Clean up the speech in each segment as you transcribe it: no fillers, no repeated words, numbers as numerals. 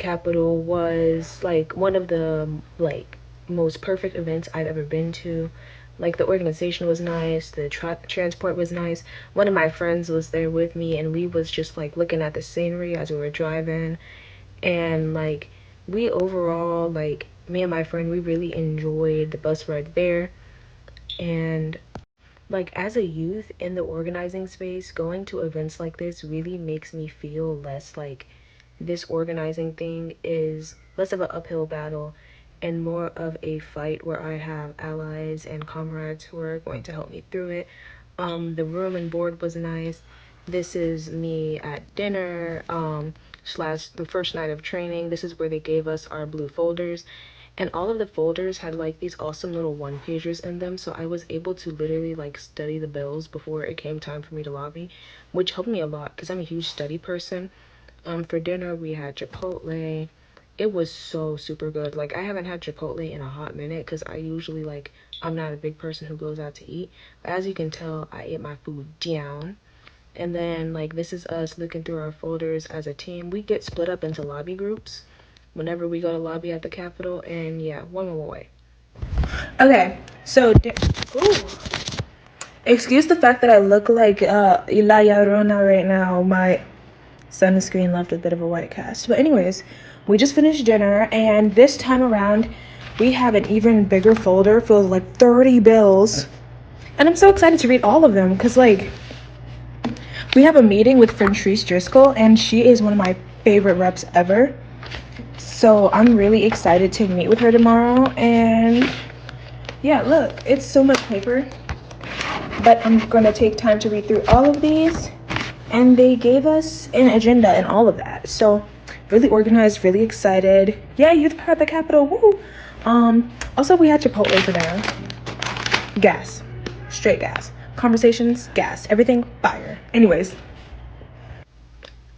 Capitol was like one of the like most perfect events I've ever been to. Like the organization was nice, the transport was nice. One of my friends was there with me, and we was just like looking at the scenery as we were driving, and like we overall, like me and my friend, we really enjoyed the bus ride there. And like as a youth in the organizing space, going to events like this really makes me feel less like this organizing thing is less of an uphill battle and more of a fight where I have allies and comrades who are going to help me through it. The room and board was nice. This is me at dinner, slash the first night of training. This is where they gave us our blue folders. And all of the folders had like these awesome little one pagers in them. So I was able to literally like study the bills before it came time for me to lobby, which helped me a lot because I'm a huge study person. For dinner, we had Chipotle. It was so super good. Like, I haven't had Chipotle in a hot minute because I usually, like, I'm not a big person who goes out to eat. But as you can tell, I ate my food down. And then, like, this is us looking through our folders as a team. We get split up into lobby groups whenever we go to lobby at the Capitol. And yeah, one more way. Okay, so, ooh. Excuse the fact that I look like Ila Yarona right now. My sunscreen left a bit of a white cast. But anyways, we just finished dinner, and this time around we have an even bigger folder filled with like 30 bills, and I'm so excited to read all of them because like we have a meeting with Frentrice Driscoll, and she is one of my favorite reps ever, so I'm really excited to meet with her tomorrow. And yeah, look, it's so much paper, but I'm gonna take time to read through all of these. And they gave us an agenda and all of that. So really organized, really excited. Yeah, youth power at the Capitol. Woo! Also we had Chipotle for dinner. Gas. Straight gas. Conversations, gas. Everything fire. Anyways.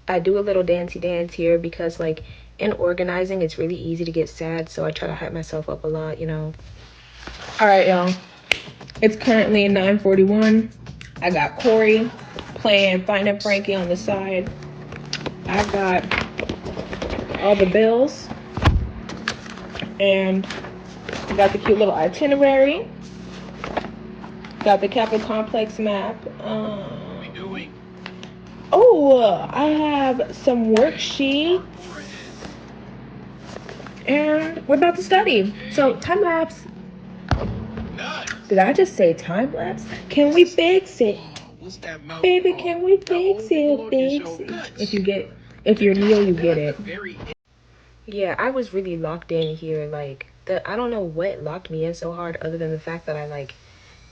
I do a little dancey dance here because like in organizing it's really easy to get sad, so I try to hype myself up a lot, you know. Alright, y'all. It's currently 9:41. I got Corey playing Finding Frankie on the side. I got all the bills, and I got the cute little itinerary. Got the Capitol Complex map. I have some worksheets, and we're about to study. So time lapse. Did I just say time lapse? Can we fix it? Baby, can we fix it? Fix it. If you're Neo, you get it. Yeah, I was really locked in here. Like, I don't know what locked me in so hard other than the fact that I, like,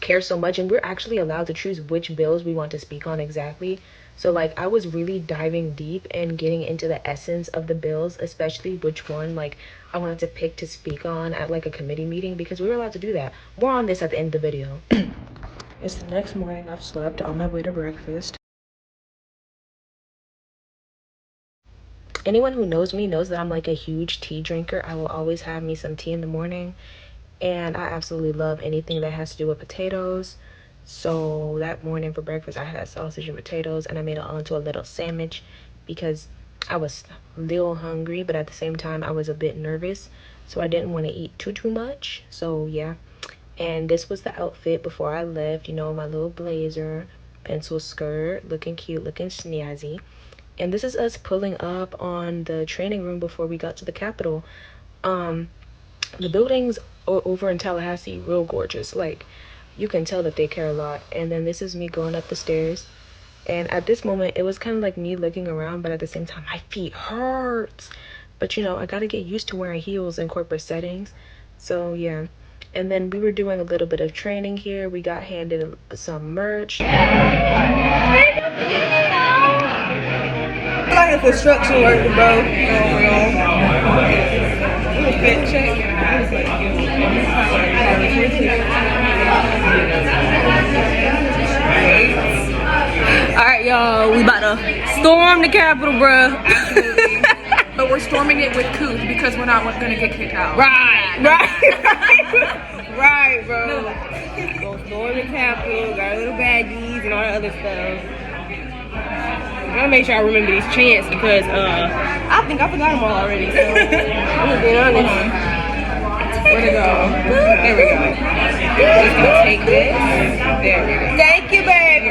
care so much. And we're actually allowed to choose which bills we want to speak on exactly. So, like, I was really diving deep and getting into the essence of the bills, especially which one, like, I wanted to pick to speak on at, like, a committee meeting because we were allowed to do that. More on this at the end of the video. It's the next morning. I've slept on my way to breakfast. Anyone who knows me knows that I'm like a huge tea drinker. I will always have me some tea in the morning, and I absolutely love anything that has to do with potatoes. So that morning for breakfast I had sausage and potatoes, and I made it onto a little sandwich because I was a little hungry, but at the same time I was a bit nervous, so I didn't want to eat too much. So yeah, and this was the outfit before I left, you know, my little blazer, pencil skirt, looking cute, looking snazzy. And this is us pulling up on the training room before we got to the Capitol. The buildings over in Tallahassee, real gorgeous. Like, you can tell that they care a lot. And then this is me going up the stairs. And at this moment, it was kind of like me looking around, but at the same time, my feet hurt. But, you know, I got to get used to wearing heels in corporate settings. So, yeah. And then we were doing a little bit of training here. We got handed some merch. Like a construction worker, bro. Alright, y'all, we about to storm the Capitol, bro. But we're storming it with couth because we're not gonna get kicked out. Right, bro. Go storm the Capitol, got little baggies and all that other stuff. I made sure I remember these chants because I think I forgot them all already. So I'm just being honest. Where to go? There we go. Just gonna take this. There we go. Thank you, babe.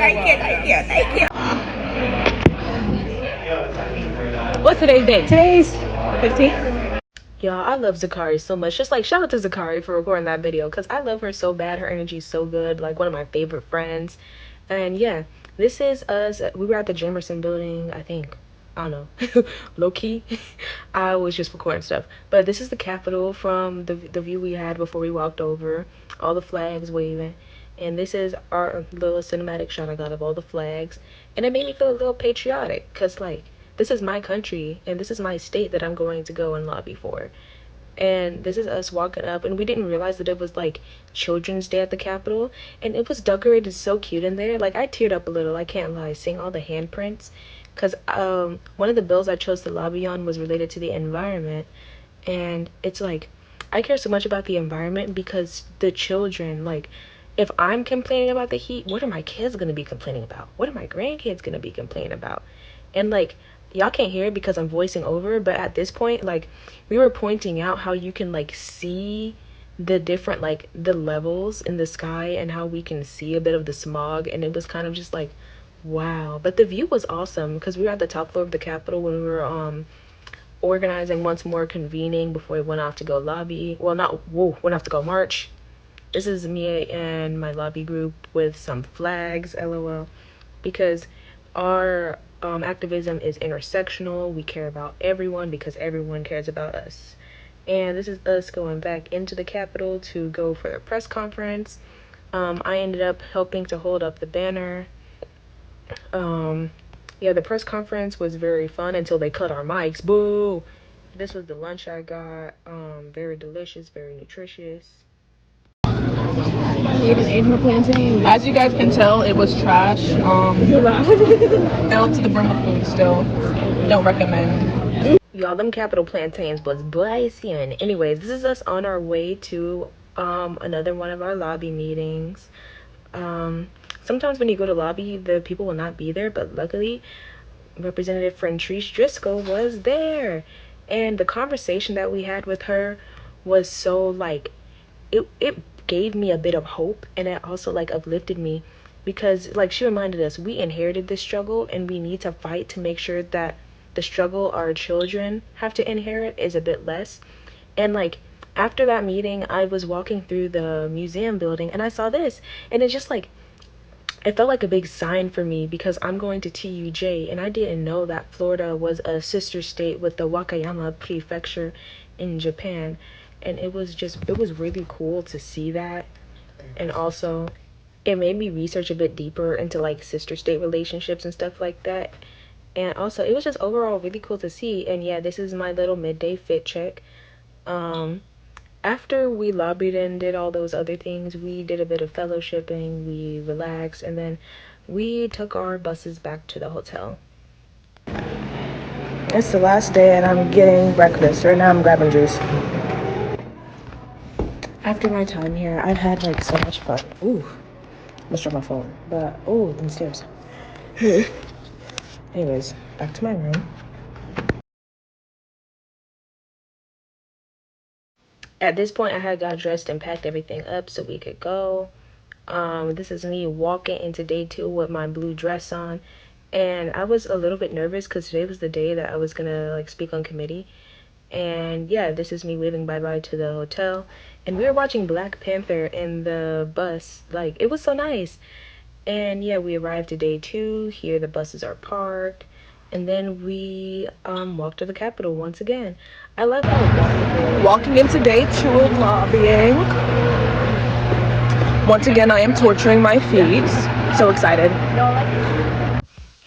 Thank you. What's today's date? Today's 15th. Y'all, I love Zakari so much. Just like shout out to Zakari for recording that video because I love her so bad. Her energy is so good. Like one of my favorite friends. And yeah, this is us. We were at the Jamerson building, I think. I don't know. Low key. I was just recording stuff. But this is the Capitol from the view we had before we walked over. All the flags waving. And this is our little cinematic shot I got of all the flags. And it made me feel a little patriotic. Because, like, this is my country. And this is my state that I'm going to go and lobby for. And this is us walking up, and we didn't realize that it was like Children's Day at the Capitol, and it was decorated so cute in there. Like I teared up a little, I can't lie, seeing all the handprints, because one of the bills I chose to lobby on was related to the environment, and it's like I care so much about the environment because the children, like, if I'm complaining about the heat, what are my kids gonna be complaining about? What are my grandkids gonna be complaining about? And like, y'all can't hear it because I'm voicing over, but at this point, like, we were pointing out how you can like see the different, like, the levels in the sky and how we can see a bit of the smog, and it was kind of just like, wow. But the view was awesome because we were at the top floor of the Capitol when we were organizing once more, convening before we went off to go lobby. Well, not whoa, went off to go march. This is me and my lobby group with some flags, lol, because our activism is intersectional. We care about everyone because everyone cares about us. And this is us going back into the Capitol to go for the press conference. I ended up helping to hold up the banner. Yeah, the press conference was very fun until they cut our mics. Boo! This was the lunch I got. Very delicious, very nutritious. As you guys can tell, it was trash. Filled to the brim with food still. Don't recommend. Y'all, them Capitol plantains was blazing. Anyways, this is us on our way to another one of our lobby meetings. Sometimes when you go to lobby, the people will not be there, but luckily, Representative Frentrice Driscoll was there. And the conversation that we had with her was so, like, it gave me a bit of hope, and it also, like, uplifted me because, like, she reminded us we inherited this struggle and we need to fight to make sure that the struggle our children have to inherit is a bit less. And like after that meeting, I was walking through the museum building and I saw this, and it just like it felt like a big sign for me because I'm going to TUJ, and I didn't know that Florida was a sister state with the Wakayama prefecture in Japan. And it was really cool to see that. And also it made me research a bit deeper into like sister state relationships and stuff like that. And also it was just overall really cool to see. And yeah, this is my little midday fit check. After we lobbied and did all those other things, we did a bit of fellowshipping, we relaxed, and then we took our buses back to the hotel. It's the last day and I'm getting breakfast. Right now I'm grabbing juice. After my time here, I've had like so much fun. Ooh, let's drop my phone. But, oh, downstairs. Anyways, back to my room. At this point, I had got dressed and packed everything up so we could go. This is me walking into day 2 with my blue dress on. And I was a little bit nervous because today was the day that I was gonna like speak on committee. And yeah, this is me waving bye-bye to the hotel. And we were watching Black Panther in the bus. Like, it was so nice. And yeah, we arrived to day 2. Here the buses are parked. And then we walked to the Capitol once again. I love how Walking into day 2 of lobbying. Once again, I am torturing my feet. So excited.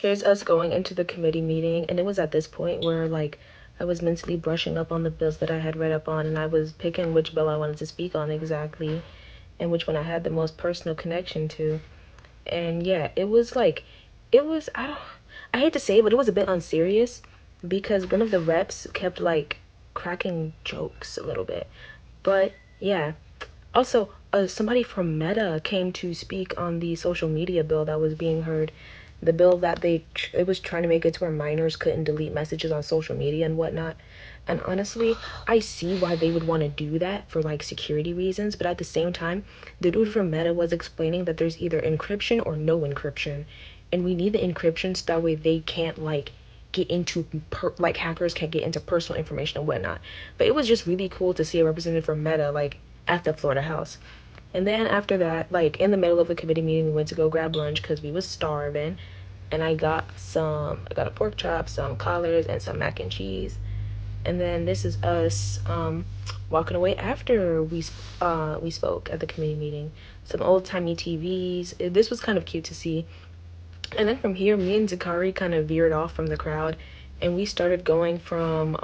here's us going into the committee meeting, and it was at this point where like I was mentally brushing up on the bills that I had read up on, and I was picking which bill I wanted to speak on exactly and which one I had the most personal connection to. And yeah, it was like it was I hate to say it, but it was a bit unserious because one of the reps kept like cracking jokes a little bit. But yeah, also somebody from Meta came to speak on the social media bill that was being heard. the bill that it was trying to make it to where minors couldn't delete messages on social media and whatnot. And honestly, I see why they would want to do that for like security reasons, but at the same time, the dude from Meta was explaining that there's either encryption or no encryption, and we need the encryption so that way they can't like get into like hackers can't get into personal information and whatnot. But it was just really cool to see a representative from Meta like at the Florida House. And then after that, like in the middle of the committee meeting, we went to go grab lunch because we was starving, and I got a pork chop, some collards, and some mac and cheese. And then this is us walking away after we spoke at the committee meeting. Some old timey TVs. This was kind of cute to see. And then from here, me and Zakari kind of veered off from the crowd, and we started going from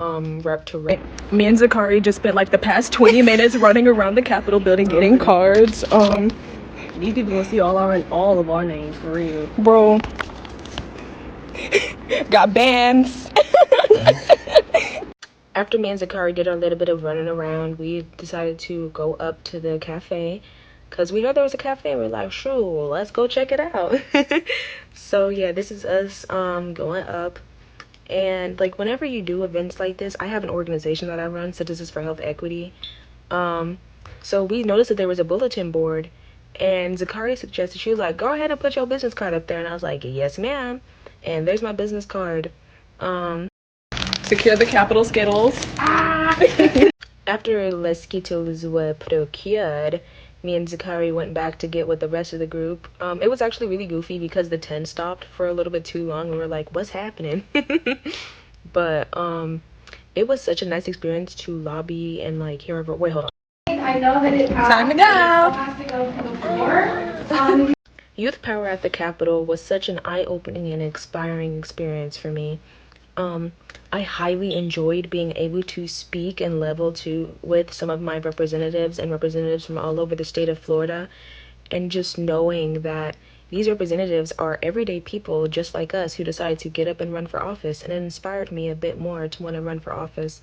rep to rep. Me and Zakari just spent like the past 20 minutes running around the Capitol building getting cards. These people will see all of our names for real. Bro, got bands. After me and Zakari did our little bit of running around, we decided to go up to the cafe because we heard there was a cafe and we're like, sure, let's go check it out. So yeah, this is us going up. And like whenever you do events like this, I have an organization that I run, Citizens for Health Equity. So we noticed that there was a bulletin board, and Zakari suggested, she was like, go ahead and put your business card up there. And I was like, yes ma'am. And there's my business card. Secure the Capitol Skittles. After Les Skittles were procured, me and Zakari went back to get with the rest of the group. It was actually really goofy because the 10 stopped for a little bit too long. We were like, what's happening? But it was such a nice experience to lobby and like hear everyone. Wait, hold on. I know that it's time to go. Has to go to the floor. Youth Power at the Capitol was such an eye-opening and inspiring experience for me. I highly enjoyed being able to speak and level with some of my representatives and representatives from all over the state of Florida, and just knowing that these representatives are everyday people just like us who decided to get up and run for office, and it inspired me a bit more to want to run for office.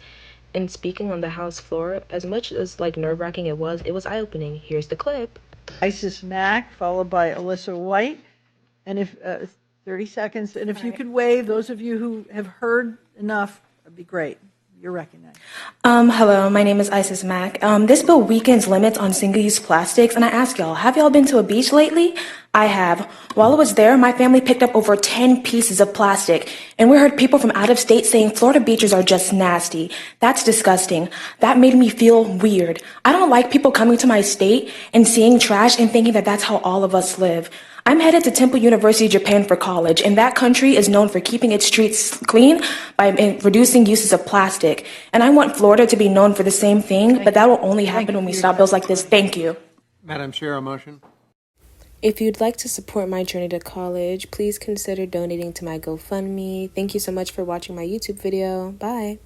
And speaking on the House floor, as much as like nerve-wracking it was eye-opening. Here's the clip. Isis Mack, followed by Alyssa White. And if 30 seconds, and if you could wave, those of you who have heard enough, that'd be great. You're recognized. Hello, my name is Isis Mack. This bill weakens limits on single-use plastics, and I ask y'all, have y'all been to a beach lately? I have. While I was there, my family picked up over 10 pieces of plastic, and we heard people from out of state saying Florida beaches are just nasty. That's disgusting. That made me feel weird. I don't like people coming to my state and seeing trash and thinking that that's how all of us live. I'm headed to Temple University, Japan for college, and that country is known for keeping its streets clean by reducing uses of plastic. And I want Florida to be known for the same thing, but that will only happen when we stop bills like this. Thank you. Madam Chair, a motion. If you'd like to support my journey to college, please consider donating to my GoFundMe. Thank you so much for watching my YouTube video. Bye.